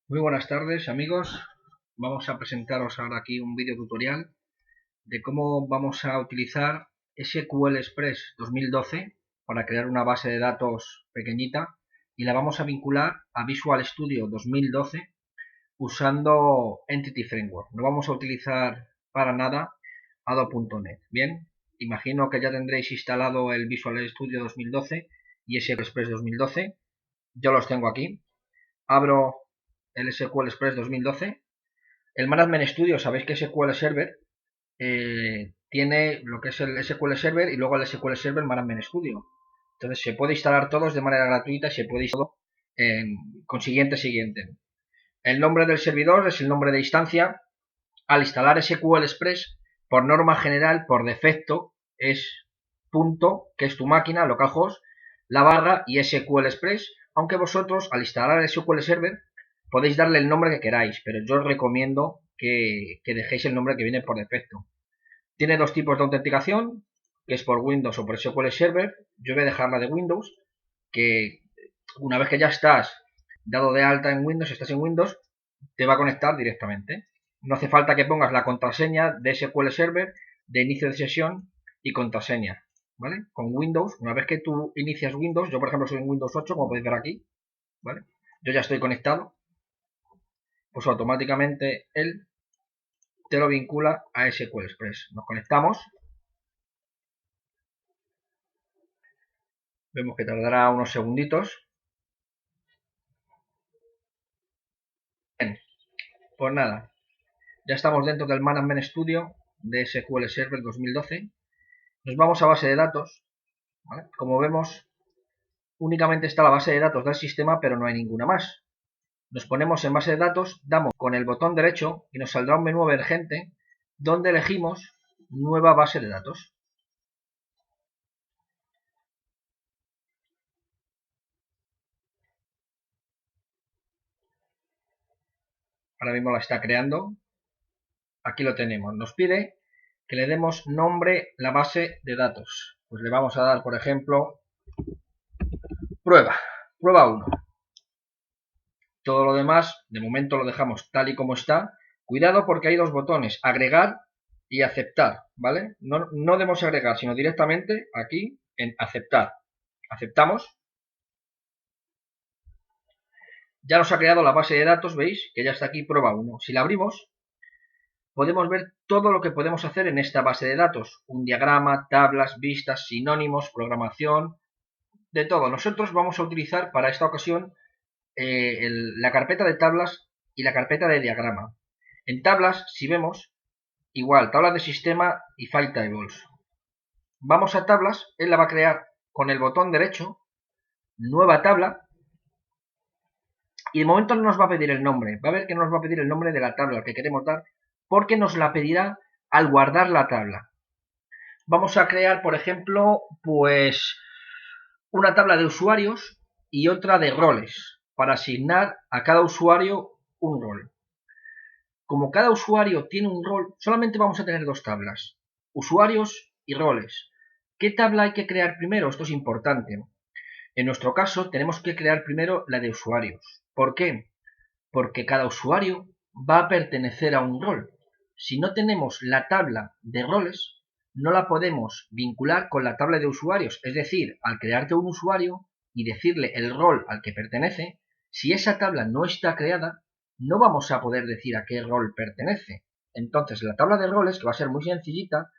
Muy buenas tardes, amigos. Vamos a presentaros ahora aquí un vídeo tutorial de cómo vamos a utilizar SQL Express 2012 para crear una base de datos pequeñita y la vamos a vincular a Visual Studio 2012 usando Entity Framework. No vamos a utilizar para nada Adobe.net. Bien, imagino que ya tendréis instalado el Visual Studio 2012 y SQL Express 2012. Yo los tengo aquí. Abro el SQL Express 2012. El Management Studio, sabéis que SQL Server tiene lo que es el SQL Server y luego el SQL Server Management Studio. Entonces se puede instalar todos de manera gratuita y se puede instalar con siguiente. El nombre del servidor es el nombre de instancia. Al instalar SQL Express, por norma general, por defecto, es punto, que es tu máquina, localhost, la barra y SQL Express, aunque vosotros al instalar SQL Server podéis darle el nombre que queráis, pero yo os recomiendo que dejéis el nombre que viene por defecto. Tiene dos tipos de autenticación, que es por Windows o por SQL Server. Yo voy a dejar la de Windows, que una vez que ya estás dado de alta en Windows, estás en Windows, te va a conectar directamente. No hace falta que pongas la contraseña de SQL Server, de inicio de sesión y contraseña, ¿vale? Con Windows, una vez que tú inicias Windows, yo por ejemplo soy en Windows 8, como podéis ver aquí, ¿vale? Yo ya estoy conectado, pues automáticamente él te lo vincula a SQL Express. Nos conectamos, vemos que tardará unos segunditos. Bien, pues nada, ya estamos dentro del Management Studio de SQL Server 2012. Nos vamos a base de datos, ¿vale? Como vemos, únicamente está la base de datos del sistema, pero no hay ninguna más. Nos ponemos en base de datos, damos con el botón derecho y nos saldrá un menú emergente donde elegimos nueva base de datos. Ahora mismo la está creando. Aquí lo tenemos. Nos pide que le demos nombre la base de datos. Pues le vamos a dar, por ejemplo, prueba 1. Todo lo demás, de momento lo dejamos tal y como está. Cuidado porque hay dos botones, agregar y aceptar, ¿vale? No debemos agregar, sino directamente aquí en aceptar. Aceptamos. Ya nos ha creado la base de datos, ¿veis? Que ya está aquí prueba 1. Si la abrimos, podemos ver todo lo que podemos hacer en esta base de datos. Un diagrama, tablas, vistas, sinónimos, programación, de todo. Nosotros vamos a utilizar para esta ocasión la carpeta de tablas y la carpeta de diagrama. En tablas, si vemos, igual, tabla de sistema y file tables. Vamos a tablas, él la va a crear con el botón derecho, nueva tabla, y de momento no nos va a pedir el nombre. Va a ver que no nos va a pedir el nombre de la tabla que queremos dar, porque nos la pedirá al guardar la tabla. Vamos a crear, por ejemplo, pues una tabla de usuarios y otra de roles, para asignar a cada usuario un rol. Como cada usuario tiene un rol, solamente vamos a tener dos tablas, usuarios y roles. ¿Qué tabla hay que crear primero? Esto es importante. En nuestro caso, tenemos que crear primero la de usuarios. ¿Por qué? Porque cada usuario va a pertenecer a un rol. Si no tenemos la tabla de roles, no la podemos vincular con la tabla de usuarios. Es decir, al crearte un usuario y decirle el rol al que pertenece, si esa tabla no está creada, no vamos a poder decir a qué rol pertenece. Entonces, la tabla de roles, que va a ser muy sencillita,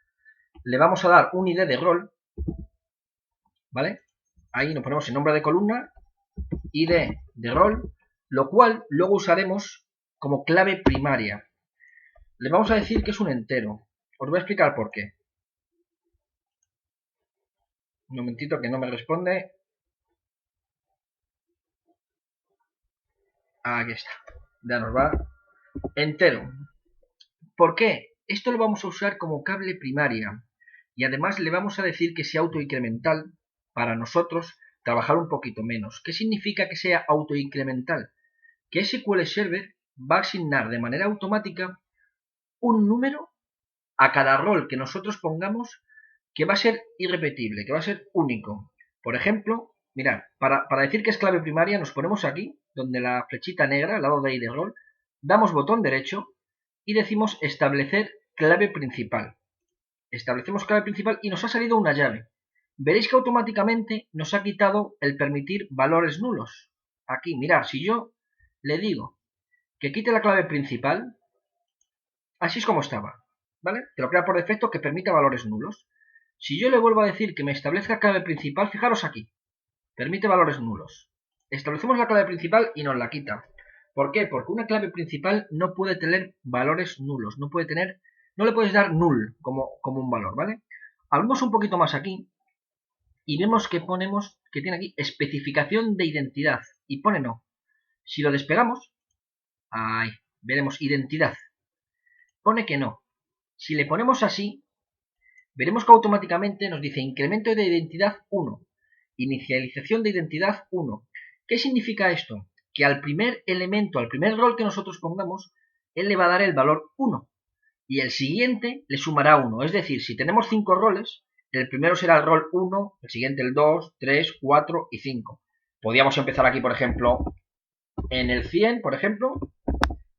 le vamos a dar un ID de rol, ¿vale? Ahí nos ponemos el nombre de columna, ID de rol, lo cual luego usaremos como clave primaria. Le vamos a decir que es un entero. Os voy a explicar por qué. Un momentito que no me responde. Aquí está. Ya nos va. Entero. ¿Por qué? Esto lo vamos a usar como cable primaria. Y además le vamos a decir que sea autoincremental para nosotros trabajar un poquito menos. ¿Qué significa que sea autoincremental? Que SQL Server va a asignar de manera automática un número a cada rol que nosotros pongamos que va a ser irrepetible, que va a ser único. Por ejemplo, mirad, para decir que es clave primaria nos ponemos aquí, donde la flechita negra, al lado de ahí de rol, damos botón derecho y decimos establecer clave principal. Establecemos clave principal y nos ha salido una llave. Veréis que automáticamente nos ha quitado el permitir valores nulos. Aquí, mirad, si yo le digo que quite la clave principal, así es como estaba, ¿vale? Te lo crea por defecto que permita valores nulos. Si yo le vuelvo a decir que me establezca clave principal, fijaros aquí, permite valores nulos. Establecemos la clave principal y nos la quita. ¿Por qué? Porque una clave principal no puede tener valores nulos, no le puedes dar null como un valor, ¿vale? Hablamos un poquito más aquí y vemos que tiene aquí especificación de identidad y pone no. Si lo despegamos, ahí, veremos identidad. Pone que no. Si le ponemos así, veremos que automáticamente nos dice incremento de identidad 1, inicialización de identidad 1. ¿Qué significa esto? Que al primer elemento, al primer rol que nosotros pongamos, él le va a dar el valor 1 y el siguiente le sumará 1. Es decir, si tenemos 5 roles, el primero será el rol 1, el siguiente el 2, 3, 4 y 5. Podríamos empezar aquí, por ejemplo, en el 100, por ejemplo,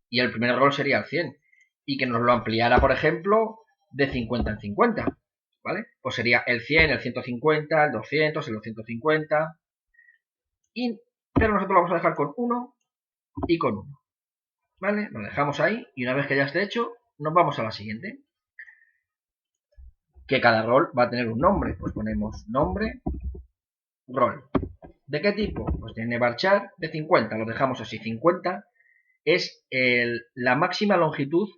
y el primer rol sería el 100. Y que nos lo ampliara, por ejemplo, de 50 en 50. ¿Vale? Pues sería el 100, el 150, el 200, el 250. Pero nosotros lo vamos a dejar con 1 y con 1. ¿Vale? Lo dejamos ahí y una vez que ya esté hecho, nos vamos a la siguiente. Que cada rol va a tener un nombre. Pues ponemos nombre, rol. ¿De qué tipo? Pues tiene varchar de 50. Lo dejamos así. 50 es la máxima longitud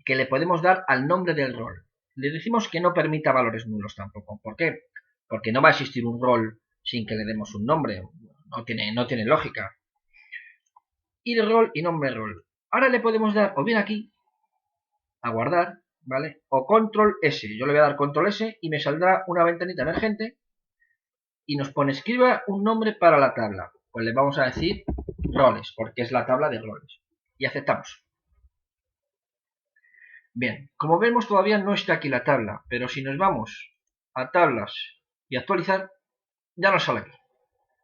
que le podemos dar al nombre del rol. Le decimos que no permita valores nulos tampoco. ¿Por qué? Porque no va a existir un rol sin que le demos un nombre. No tiene lógica. Y de rol y nombre rol. Ahora le podemos dar o bien aquí, a guardar, ¿vale? O control S. Yo le voy a dar control S y me saldrá una ventanita emergente y nos pone escriba un nombre para la tabla. Pues le vamos a decir roles, porque es la tabla de roles. Y aceptamos. Bien, como vemos todavía no está aquí la tabla, pero si nos vamos a tablas y actualizar, ya nos sale aquí,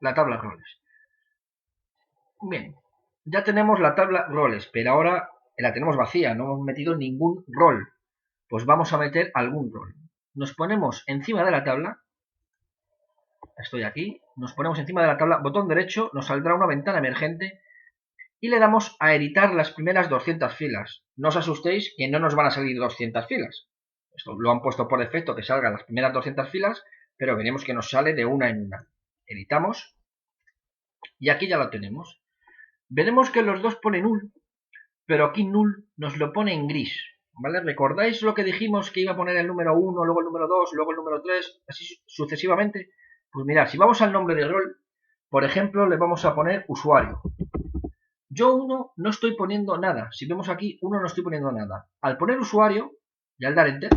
la tabla roles. Bien, ya tenemos la tabla roles, pero ahora la tenemos vacía, no hemos metido ningún rol. Pues vamos a meter algún rol. Nos ponemos encima de la tabla, estoy aquí, nos ponemos encima de la tabla, botón derecho, nos saldrá una ventana emergente y le damos a editar las primeras 200 filas. No os asustéis que no nos van a salir 200 filas. Esto lo han puesto por defecto que salgan las primeras 200 filas, pero veremos que nos sale de una en una. Editamos y aquí ya lo tenemos. Veremos que los dos pone null, pero aquí null nos lo pone en gris. ¿Vale? ¿Recordáis lo que dijimos que iba a poner el número 1, luego el número 2, luego el número 3, así sucesivamente? Pues mirad, si vamos al nombre del rol, por ejemplo, le vamos a poner usuario. Yo 1 no estoy poniendo nada. Si vemos aquí, 1 no estoy poniendo nada. Al poner usuario y al dar enter,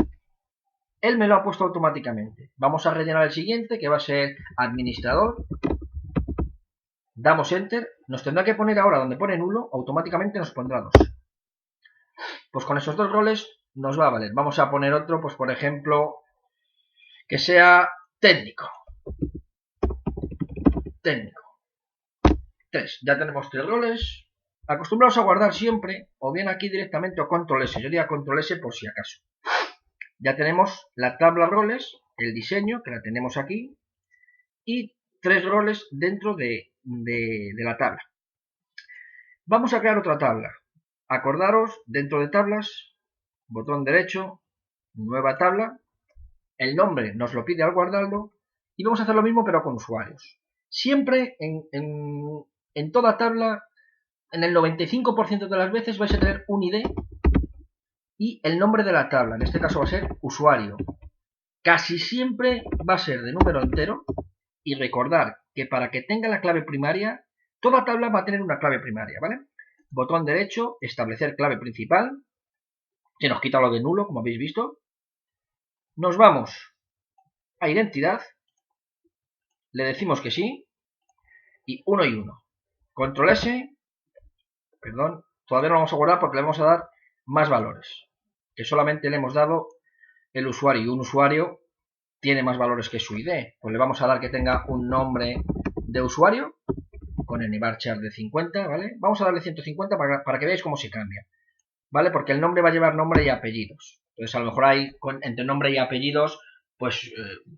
él me lo ha puesto automáticamente. Vamos a rellenar el siguiente, que va a ser administrador. Damos enter. Nos tendrá que poner ahora donde pone nulo, automáticamente nos pondrá 2. Pues con esos dos roles nos va a valer. Vamos a poner otro, pues por ejemplo, que sea técnico. Técnico. 3. Ya tenemos 3 roles. Acostumbrados a guardar siempre, o bien aquí directamente o control S. Yo diría control S por si acaso. Ya tenemos la tabla roles, el diseño, que la tenemos aquí, y 3 roles dentro de la tabla. Vamos a crear otra tabla. Acordaros, dentro de tablas, botón derecho, nueva tabla. El nombre nos lo pide al guardarlo. Y vamos a hacer lo mismo pero con usuarios. Siempre en toda tabla, en el 95% de las veces vais a tener un ID y el nombre de la tabla. En este caso va a ser usuario. Casi siempre va a ser de número entero. Y recordar que para que tenga la clave primaria, toda tabla va a tener una clave primaria, ¿vale? Botón derecho, establecer clave principal. Se nos quita lo de nulo, como habéis visto. Nos vamos a identidad. Le decimos que sí. Y 1 y 1. Control S. Perdón, todavía no lo vamos a guardar porque le vamos a dar más valores. Que solamente le hemos dado el usuario y un usuario tiene más valores que su ID. Pues le vamos a dar que tenga un nombre de usuario con el varchar de 50, ¿vale? Vamos a darle 150 para que veáis cómo se cambia, ¿vale? Porque el nombre va a llevar nombre y apellidos. Entonces, a lo mejor hay entre nombre y apellidos, pues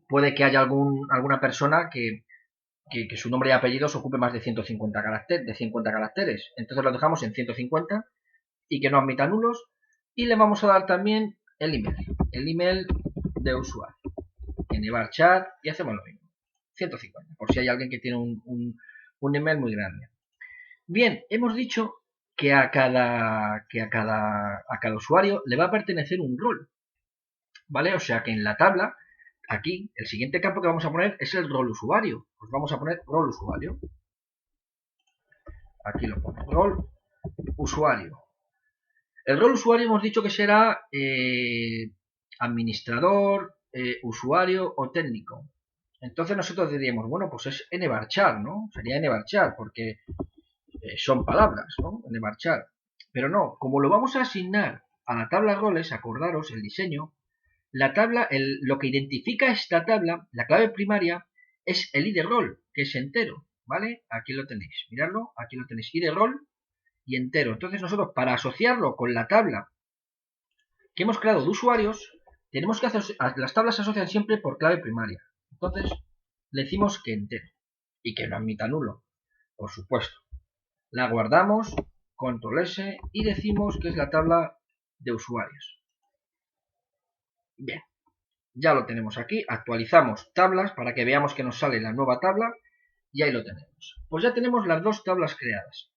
puede que haya alguna persona que su nombre y apellidos ocupe más de 150 caracteres. Entonces lo dejamos en 150 y que no admita nulos. Y le vamos a dar también el email de usuario. En varchar y hacemos lo mismo. 150, por si hay alguien que tiene un email muy grande. Bien, hemos dicho que a cada usuario le va a pertenecer un rol, ¿vale? O sea que en la tabla, aquí, el siguiente campo que vamos a poner es el rol usuario. Pues vamos a poner rol usuario. Aquí lo pongo, rol usuario. El rol usuario hemos dicho que será administrador, usuario o técnico. Entonces nosotros diríamos, bueno, pues es nvarchar, ¿no? Sería nvarchar, porque son palabras, ¿no? Nvarchar. Pero no, como lo vamos a asignar a la tabla roles, acordaros, el diseño, la tabla, lo que identifica esta tabla, la clave primaria, es el id rol, que es entero, ¿vale? Aquí lo tenéis, miradlo, aquí lo tenéis, id rol y entero. Entonces nosotros, para asociarlo con la tabla que hemos creado de usuarios, tenemos que hacer, las tablas se asocian siempre por clave primaria. Entonces, le decimos que entero y que no admita nulo, por supuesto. La guardamos, control S, y decimos que es la tabla de usuarios. Bien, ya lo tenemos aquí. Actualizamos tablas para que veamos que nos sale la nueva tabla y ahí lo tenemos. Pues ya tenemos las dos tablas creadas.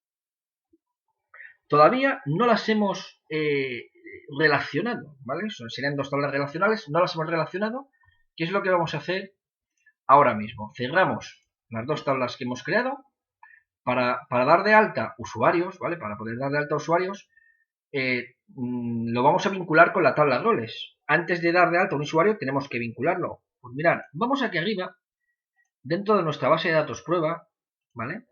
Todavía no las hemos relacionado, ¿vale? Serían dos tablas relacionales, no las hemos relacionado. ¿Qué es lo que vamos a hacer ahora mismo? Cerramos las dos tablas que hemos creado. Para dar de alta usuarios, ¿vale? Para poder dar de alta usuarios, lo vamos a vincular con la tabla roles. Antes de dar de alta un usuario tenemos que vincularlo. Pues mirad, vamos aquí arriba, dentro de nuestra base de datos prueba, ¿vale?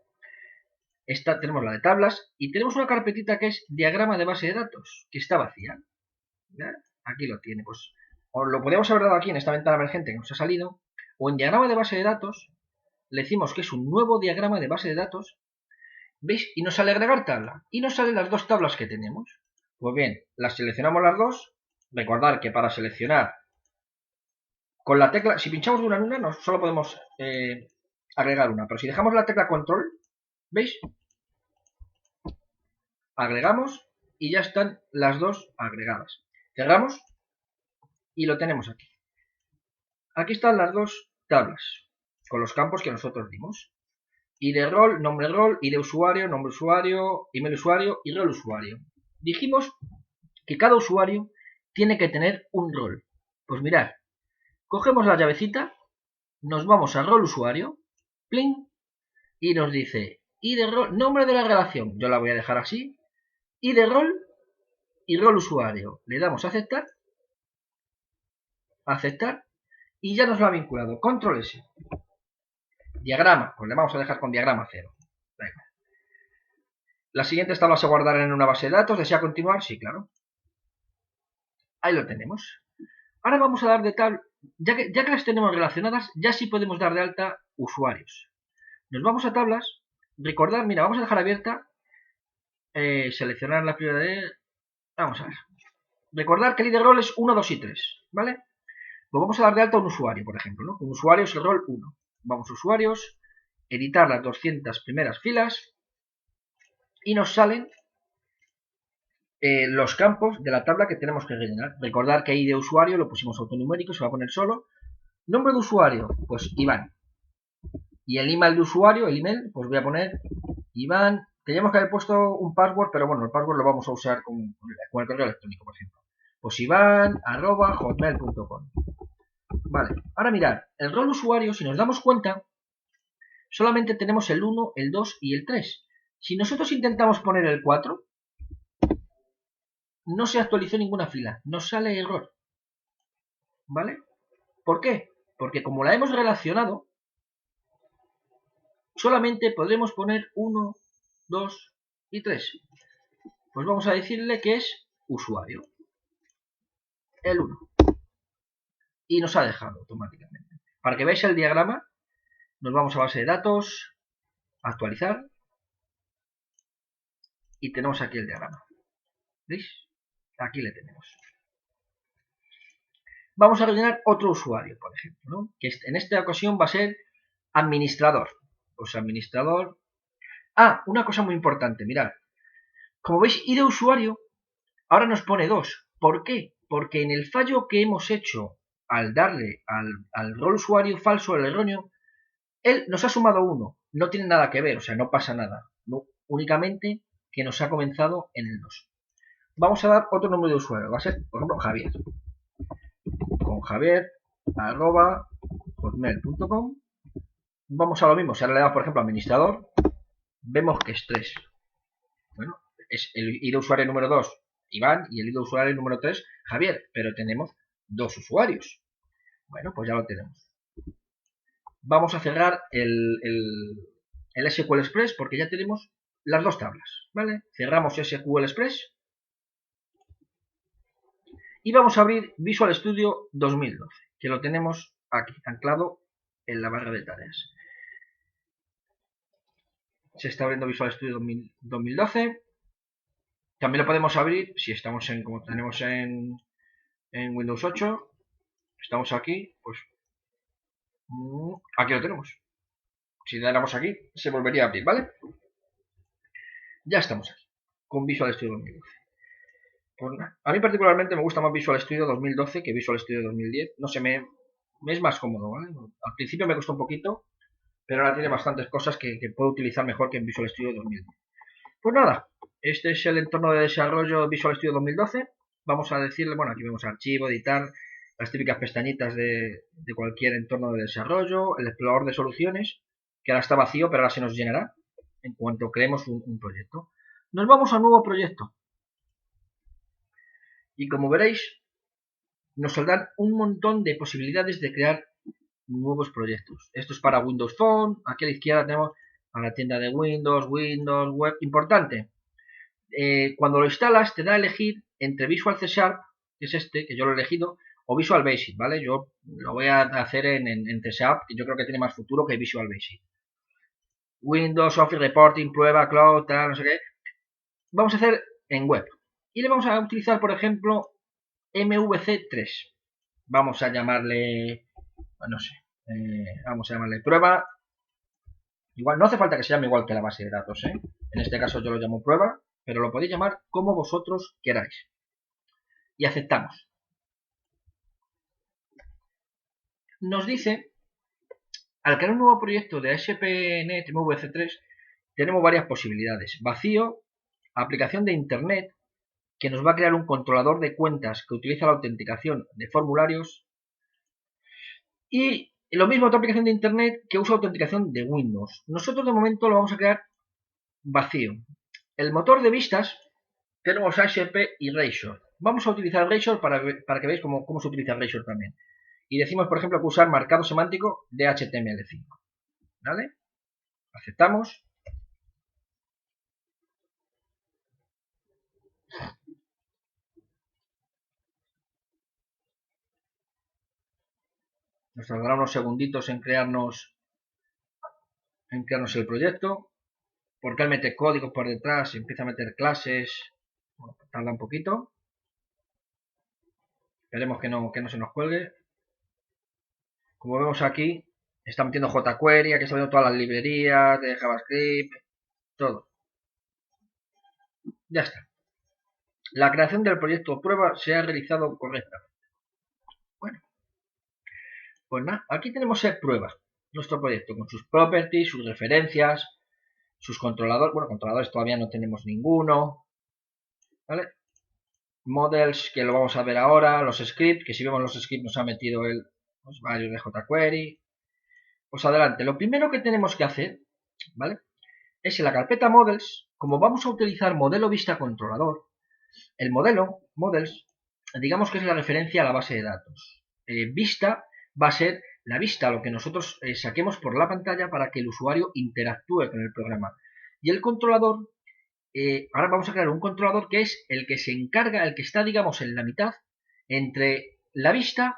Esta tenemos la de tablas y tenemos una carpetita que es diagrama de base de datos, que está vacía. ¿Verdad? Aquí lo tiene, pues o lo podríamos haber dado aquí en esta ventana emergente que nos ha salido, o en diagrama de base de datos, le decimos que es un nuevo diagrama de base de datos. ¿Veis? Y nos sale agregar tabla. Y nos salen las dos tablas que tenemos. Pues bien, las seleccionamos las dos. Recordad que para seleccionar con la tecla, si pinchamos de una en una, no, solo podemos agregar una. Pero si dejamos la tecla control, ¿veis? Agregamos y ya están las dos agregadas. Cerramos y lo tenemos aquí. Aquí están las dos tablas con los campos que nosotros dimos. ID rol, nombre rol, ID usuario, nombre usuario, email usuario y rol usuario. Dijimos que cada usuario tiene que tener un rol. Pues mirad, cogemos la llavecita, nos vamos al rol usuario, pling, y nos dice ID rol, nombre de la relación, yo la voy a dejar así, ID rol y rol usuario. Le damos a aceptar, y ya nos lo ha vinculado. Control S. Diagrama, pues le vamos a dejar con diagrama 0. Las siguientes tablas se guardarán en una base de datos. ¿Desea continuar? Sí, claro. Ahí lo tenemos. Ahora vamos a dar de tal, ya que las tenemos relacionadas, ya sí podemos dar de alta usuarios. Nos vamos a tablas, recordad, mira, vamos a dejar abierta, seleccionar la prioridad, vamos a ver. Recordar que el ID rol es 1, 2 y 3, ¿vale? Pues vamos a dar de alta a un usuario, por ejemplo, ¿no? Un usuario es el rol 1. Vamos a usuarios, editar las 200 primeras filas y nos salen los campos de la tabla que tenemos que rellenar. Recordar que ID de usuario lo pusimos autonumérico, se va a poner solo. Nombre de usuario, pues Iván. Y el email de usuario, el email, pues voy a poner Iván. Teníamos que haber puesto un password, pero bueno, el password lo vamos a usar con el correo electrónico, por ejemplo. Pues Iván@hotmail.com. Vale, ahora mirad, el rol usuario, si nos damos cuenta, solamente tenemos el 1, el 2 y el 3. Si nosotros intentamos poner el 4, no se actualizó ninguna fila, nos sale error. ¿Vale? ¿Por qué? Porque como la hemos relacionado, solamente podremos poner 1, 2 y 3. Pues vamos a decirle que es usuario. El 1. y nos ha dejado automáticamente. Para que veáis el diagrama, nos vamos a base de datos, actualizar, y tenemos aquí el diagrama. ¿Veis? Aquí le tenemos. Vamos a rellenar otro usuario, por ejemplo, ¿no? Que en esta ocasión va a ser administrador. Pues administrador. Ah, una cosa muy importante, mirad. Como veis, ID de usuario ahora nos pone 2. ¿Por qué? Porque en el fallo que hemos hecho al darle al rol usuario falso, el erróneo, él nos ha sumado 1. No tiene nada que ver, o sea, no pasa nada. No, únicamente que nos ha comenzado en el 2. Vamos a dar otro nombre de usuario. Va a ser, por ejemplo, Javier. Con javier@hotmail.com. Vamos a lo mismo. Si ahora le damos, por ejemplo, administrador, vemos que es 3. Bueno, es el ID de usuario número 2, Iván, y el ID de usuario número 3, Javier. Pero tenemos 2 usuarios. Bueno, pues ya lo tenemos. Vamos a cerrar el SQL Express porque ya tenemos las 2 tablas. ¿Vale? Cerramos SQL Express. Y vamos a abrir Visual Studio 2012, que lo tenemos aquí, anclado en la barra de tareas. Se está abriendo Visual Studio 2012. También lo podemos abrir si estamos como tenemos en Windows 8. Estamos aquí, pues aquí lo tenemos. Si le damos aquí, se volvería a abrir, ¿vale? Ya estamos aquí, con Visual Studio 2012. Pues a mí particularmente me gusta más Visual Studio 2012 que Visual Studio 2010. No sé, me es más cómodo, ¿vale? Al principio me costó un poquito, pero ahora tiene bastantes cosas que puedo utilizar mejor que en Visual Studio 2010. Pues nada, este es el entorno de desarrollo de Visual Studio 2012. Vamos a decirle, bueno, aquí vemos archivo, editar, las típicas pestañitas de cualquier entorno de desarrollo, el explorador de soluciones, que ahora está vacío, pero ahora se nos llenará en cuanto creemos un proyecto. Nos vamos a un nuevo proyecto. Y como veréis, nos saldrán un montón de posibilidades de crear nuevos proyectos. Esto es para Windows Phone. Aquí a la izquierda tenemos a la tienda de Windows, Windows Web. Importante, cuando lo instalas te da a elegir entre Visual C Sharp, que es este, que yo lo he elegido, o Visual Basic, ¿vale? Yo lo voy a hacer en C Sharp, que yo creo que tiene más futuro que Visual Basic. Windows, Office Reporting, prueba, cloud, tal, no sé qué. Vamos a hacer en web. Y le vamos a utilizar, por ejemplo, MVC3. Vamos a llamarle, no sé, vamos a llamarle prueba. Igual, no hace falta que se llame igual que la base de datos, ¿eh? En este caso yo lo llamo prueba, pero lo podéis llamar como vosotros queráis. Y aceptamos. Nos dice, al crear un nuevo proyecto de ASP.NET MVC3, tenemos varias posibilidades. Vacío, aplicación de Internet, que nos va a crear un controlador de cuentas que utiliza la autenticación de formularios. Y lo mismo, otra aplicación de Internet que usa autenticación de Windows. Nosotros de momento lo vamos a crear vacío. El motor de vistas tenemos ASP y Razor. Vamos a utilizar Razor para que veáis cómo se utiliza Razor también. Y decimos, por ejemplo, que usar marcado semántico de HTML5. ¿Vale? Aceptamos. Nos tardará unos segunditos en crearnos el proyecto. Porque él mete código por detrás y empieza a meter clases. Bueno, tarda un poquito. Esperemos que no se nos cuelgue. Como vemos aquí, está metiendo jQuery, aquí está viendo todas las librerías de JavaScript, todo. Ya está. La creación del proyecto prueba se ha realizado correctamente. Bueno, pues nada, aquí tenemos el prueba, nuestro proyecto, con sus properties, sus referencias, sus controladores. Bueno, controladores todavía no tenemos ninguno. ¿Vale? Models, que lo vamos a ver ahora, los scripts, que si vemos los scripts nos ha metido los varios de jQuery. Pues adelante, lo primero que tenemos que hacer, ¿vale? Es en la carpeta models, como vamos a utilizar modelo vista controlador, el modelo, models, digamos que es la referencia a la base de datos. Vista va a ser la vista, lo que nosotros saquemos por la pantalla para que el usuario interactúe con el programa. Y el controlador, ahora vamos a crear un controlador que es el que se encarga, el que está, digamos, en la mitad entre la vista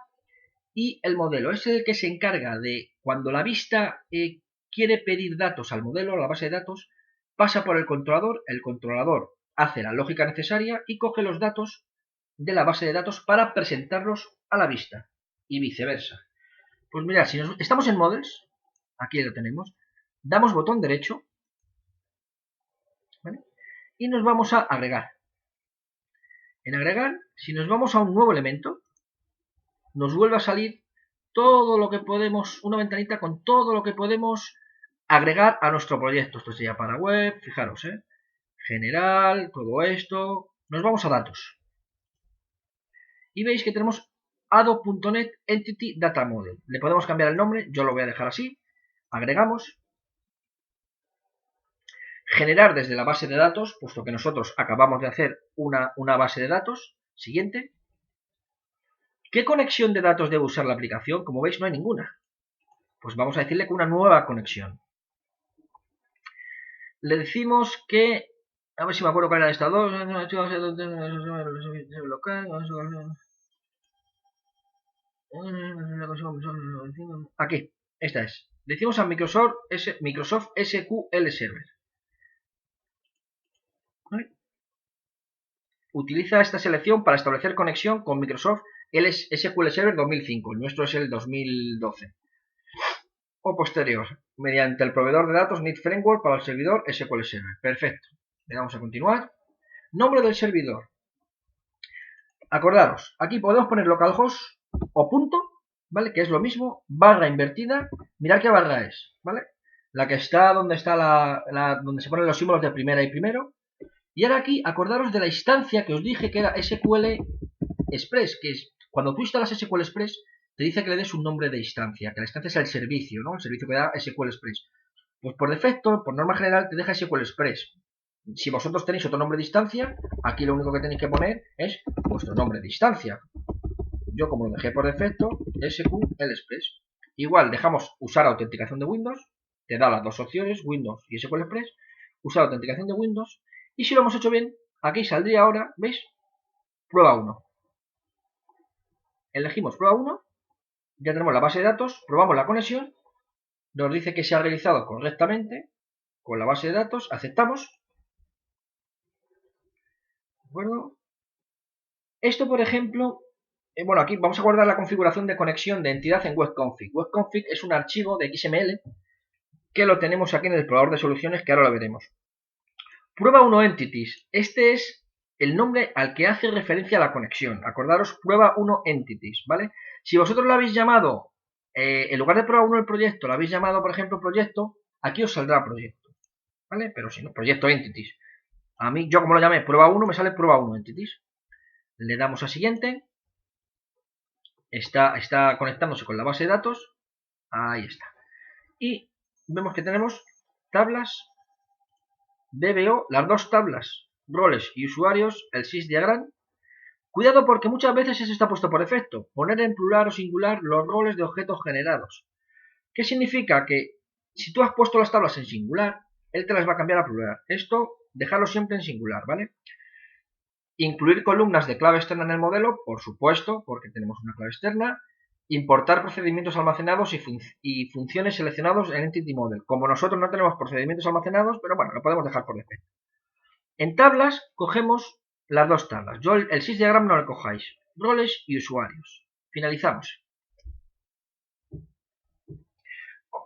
y el modelo es el que se encarga de, cuando la vista quiere pedir datos al modelo, a la base de datos, pasa por el controlador hace la lógica necesaria y coge los datos de la base de datos para presentarlos a la vista y viceversa. Pues mirad, si estamos en Models, aquí lo tenemos, damos botón derecho, ¿vale? Y nos vamos a agregar. En agregar, si nos vamos a un nuevo elemento, nos vuelve a salir todo lo que podemos, una ventanita con todo lo que podemos agregar a nuestro proyecto. Esto sería para web, fijaros, general, todo esto. Nos vamos a datos. Y veis que tenemos Adobe.NET Entity Data Model. Le podemos cambiar el nombre, yo lo voy a dejar así. Agregamos. Generar desde la base de datos, puesto que nosotros acabamos de hacer una base de datos. Siguiente. ¿Qué conexión de datos debe usar la aplicación? Como veis, no hay ninguna. Pues vamos a decirle que una nueva conexión. Le decimos que, a ver si me acuerdo cuál era esta 2, aquí, esta es. Decimos a Microsoft SQL Server. ¿Vale? Utiliza esta selección para establecer conexión con Microsoft SQL Server 2005. El nuestro es el 2012. O posterior, mediante el proveedor de datos NEAT Framework para el servidor SQL Server. Perfecto. Le damos a continuar. Nombre del servidor. Acordaros, aquí podemos poner localhost o punto, ¿vale? Que es lo mismo, barra invertida. Mirad qué barra es, ¿vale? La que está donde donde se ponen los símbolos de primera y primero. Y ahora aquí, acordaros de la instancia que os dije que era SQL Express, que es cuando tú instalas SQL Express, te dice que le des un nombre de instancia, que la instancia es el servicio, ¿no? El servicio que da SQL Express. Pues por defecto, por norma general, te deja SQL Express. Si vosotros tenéis otro nombre de instancia, aquí lo único que tenéis que poner es vuestro nombre de instancia. Yo, como lo dejé por defecto, SQL Express. Igual dejamos usar autenticación de Windows, te da las dos opciones, Windows y SQL Express, usar autenticación de Windows, y si lo hemos hecho bien, aquí saldría ahora, ¿veis? Prueba 1. Elegimos prueba 1, ya tenemos la base de datos, probamos la conexión, nos dice que se ha realizado correctamente con la base de datos, aceptamos. ¿De acuerdo? Esto, por ejemplo, bueno, aquí vamos a guardar la configuración de conexión de entidad en webconfig. Webconfig es un archivo de XML que lo tenemos aquí en el explorador de soluciones, que ahora lo veremos. Prueba 1 entities. Este es el nombre al que hace referencia la conexión. Acordaros, prueba 1 entities, ¿vale? Si vosotros lo habéis llamado, en lugar de prueba 1 el proyecto, lo habéis llamado, por ejemplo, proyecto, aquí os saldrá proyecto, ¿vale? Pero si no, proyecto entities. A mí, yo como lo llamé prueba 1, me sale prueba 1 entities. Le damos a siguiente. Está conectándose con la base de datos. Ahí está. Y vemos que tenemos tablas, DBO, las dos tablas, roles y usuarios, el sysdiagram. Cuidado porque muchas veces eso está puesto por defecto. Poner en plural o singular los roles de objetos generados. ¿Qué significa? Que si tú has puesto las tablas en singular, él te las va a cambiar a plural. Esto, dejarlo siempre en singular, ¿vale? Incluir columnas de clave externa en el modelo, por supuesto, porque tenemos una clave externa. Importar procedimientos almacenados y funciones seleccionados en Entity Model. Como nosotros no tenemos procedimientos almacenados, pero bueno, lo podemos dejar por defecto. En tablas, cogemos las dos tablas. Yo el sysdiagram no lo cojáis. Roles y usuarios. Finalizamos.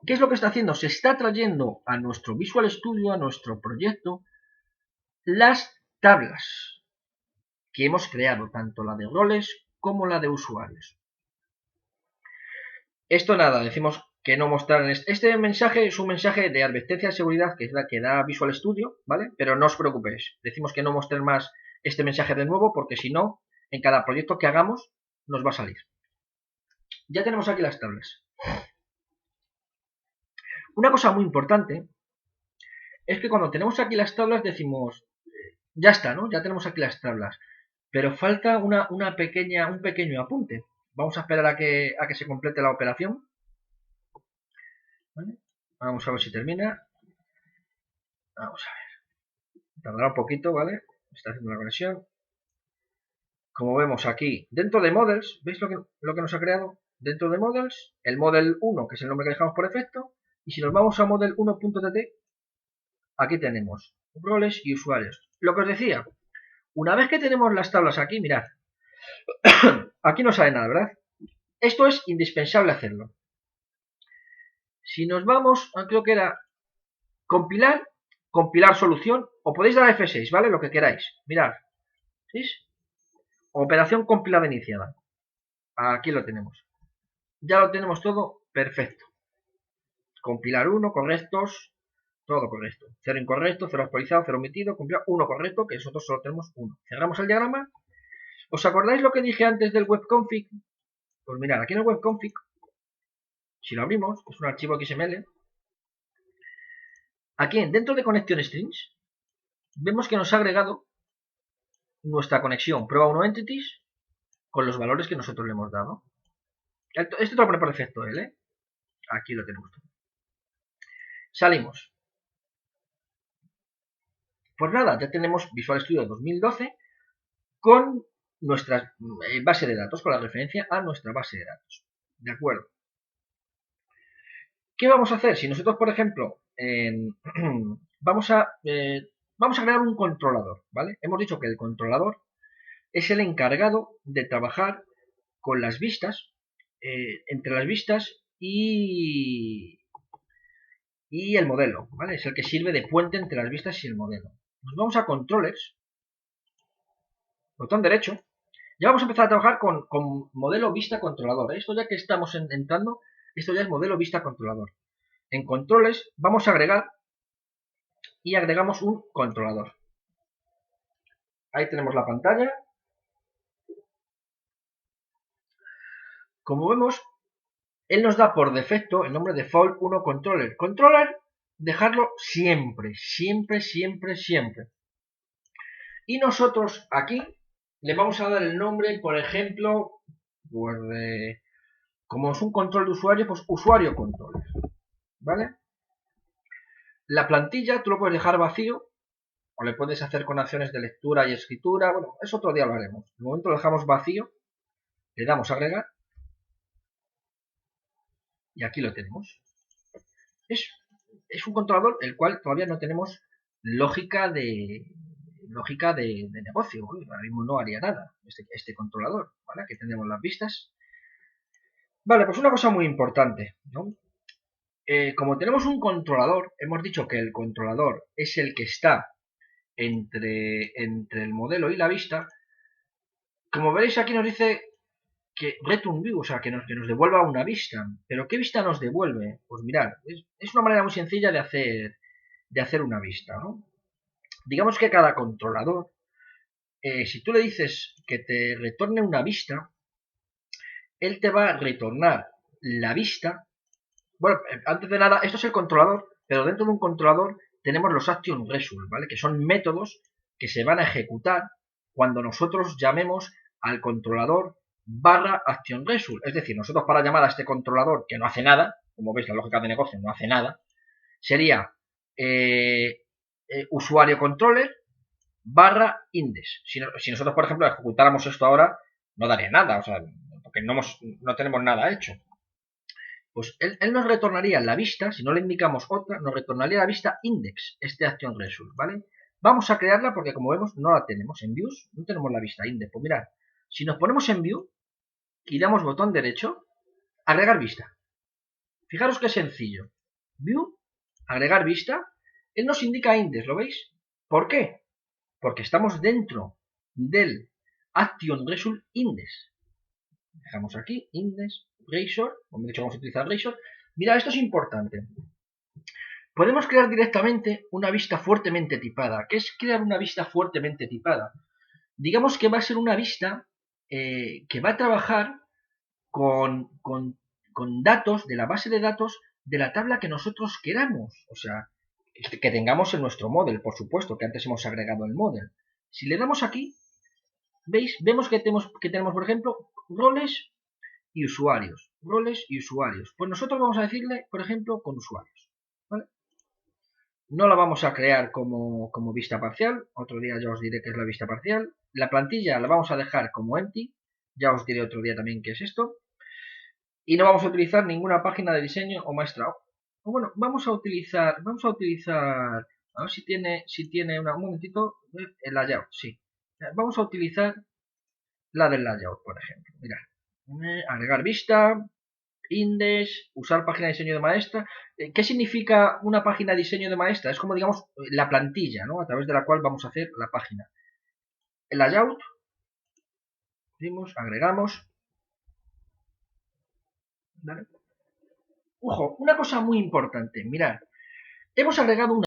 ¿Qué es lo que está haciendo? Se está trayendo a nuestro Visual Studio, a nuestro proyecto, las tablas que hemos creado, tanto la de roles como la de usuarios. Esto nada, decimos que no mostrar en este mensaje es un mensaje de advertencia de seguridad que es la que da Visual Studio, ¿vale? Pero no os preocupéis, decimos que no mostren más este mensaje de nuevo porque si no, en cada proyecto que hagamos nos va a salir. Ya tenemos aquí las tablas. Una cosa muy importante es que cuando tenemos aquí las tablas decimos, ya está, ¿no? Ya tenemos aquí las tablas. Pero falta un pequeño apunte. Vamos a esperar a que se complete la operación. ¿Vale? Vamos a ver si termina. Vamos a ver. Tardará un poquito, ¿vale? Está haciendo la conexión. Como vemos aquí, dentro de Models, ¿veis lo que nos ha creado? dentro de models, el model 1, que es el nombre que dejamos por defecto, y si nos vamos a model 1.tt, aquí tenemos roles y usuarios. Lo que os decía, una vez que tenemos las tablas aquí, mirad, aquí no sale nada, ¿verdad? Esto es indispensable hacerlo. Si nos vamos, creo que era compilar, compilar solución, o podéis dar F6, ¿vale? Lo que queráis. Mirad, ¿sí? Operación compilada iniciada. Aquí lo tenemos. Ya lo tenemos todo perfecto. Compilar 1, correctos, todo correcto. 0 incorrecto, 0 actualizado, 0 omitido, compilar 1 correcto, que nosotros solo tenemos 1. Cerramos el diagrama. ¿Os acordáis lo que dije antes del webconfig? Pues mirad, aquí en el webconfig, si lo abrimos, es un archivo XML. Aquí dentro de Connection Strings, vemos que nos ha agregado nuestra conexión prueba 1 entities con los valores que nosotros le hemos dado. Esto te lo pone por defecto él, ¿eh? Aquí lo tenemos todo. Salimos. Pues nada, ya tenemos Visual Studio 2012 con nuestra base de datos, con la referencia a nuestra base de datos. ¿De acuerdo? ¿Qué vamos a hacer? Si nosotros, por ejemplo, vamos a crear un controlador, ¿vale? Hemos dicho que el controlador es el encargado de trabajar con las vistas, entre las vistas y el modelo, ¿vale? Es el que sirve de puente entre las vistas y el modelo. Nos vamos a controllers, botón derecho, ya vamos a empezar a trabajar con modelo vista controlador. Esto ya que estamos entrando, esto ya es modelo vista controlador. En controles vamos a agregar y agregamos un controlador. Ahí tenemos la pantalla. Como vemos, él nos da por defecto el nombre default 1 controller. Controller, dejarlo siempre, siempre, siempre, siempre. Y nosotros aquí le vamos a dar el nombre, por ejemplo, pues como es un control de usuario, pues usuario controller, ¿vale? La plantilla tú lo puedes dejar vacío o le puedes hacer con acciones de lectura y escritura. Bueno, eso otro día lo haremos. De momento lo dejamos vacío, le damos a agregar y aquí lo tenemos. Es un controlador el cual todavía no tenemos lógica de negocio. Ahora mismo no haría nada este controlador, ¿vale? Aquí tenemos las vistas. Vale, pues una cosa muy importante, ¿no? Como tenemos un controlador, hemos dicho que el controlador es el que está entre el modelo y la vista. Como veréis aquí nos dice que return view, o sea, que nos devuelva una vista. ¿Pero qué vista nos devuelve? Pues mirad, es una manera muy sencilla de hacer una vista, ¿no? Digamos que cada controlador, si tú le dices que te retorne una vista, él te va a retornar la vista. Bueno, antes de nada, esto es el controlador, pero dentro de un controlador tenemos los action result, ¿vale? Que son métodos que se van a ejecutar cuando nosotros llamemos al controlador barra action result. Es decir, nosotros para llamar a este controlador que no hace nada, como veis la lógica de negocio no hace nada, sería usuario controller barra index. Si nosotros, por ejemplo, ejecutáramos esto ahora, no daría nada, o sea, porque no tenemos nada hecho. Pues él nos retornaría la vista, si no le indicamos otra, nos retornaría la vista index, este action result, ¿vale? Vamos a crearla porque como vemos no la tenemos en views, no tenemos la vista index. Pues mirad, si nos ponemos en view y damos botón derecho, agregar vista. Fijaros qué sencillo. View, agregar vista, él nos indica index, ¿lo veis? ¿Por qué? Porque estamos dentro del action result index. Dejamos aquí, index, razor, como he dicho vamos a utilizar razor. Mira, esto es importante. Podemos crear directamente una vista fuertemente tipada. ¿Qué es crear una vista fuertemente tipada? Digamos que va a ser una vista que va a trabajar con datos de la base de datos de la tabla que nosotros queramos. O sea, que tengamos en nuestro model, por supuesto, que antes hemos agregado el model. Si le damos aquí, ¿veis? Vemos que tenemos, por ejemplo, roles y usuarios. Roles y usuarios. Pues nosotros vamos a decirle, por ejemplo, con usuarios. ¿Vale? No la vamos a crear como vista parcial. Otro día ya os diré qué es la vista parcial. La plantilla la vamos a dejar como empty. Ya os diré otro día también qué es esto. y no vamos a utilizar ninguna página de diseño o maestra. O bueno, vamos a utilizar, a ver si tiene un momentito, el layout, sí. Vamos a utilizar la del layout, por ejemplo. Mirad, agregar vista, index, usar página de diseño de maestra. ¿Qué significa una página de diseño de maestra? Es como, digamos, la plantilla, ¿no? A través de la cual vamos a hacer la página. El layout, agregamos. ¿Vale? Ojo, una cosa muy importante, mirad. Hemos agregado una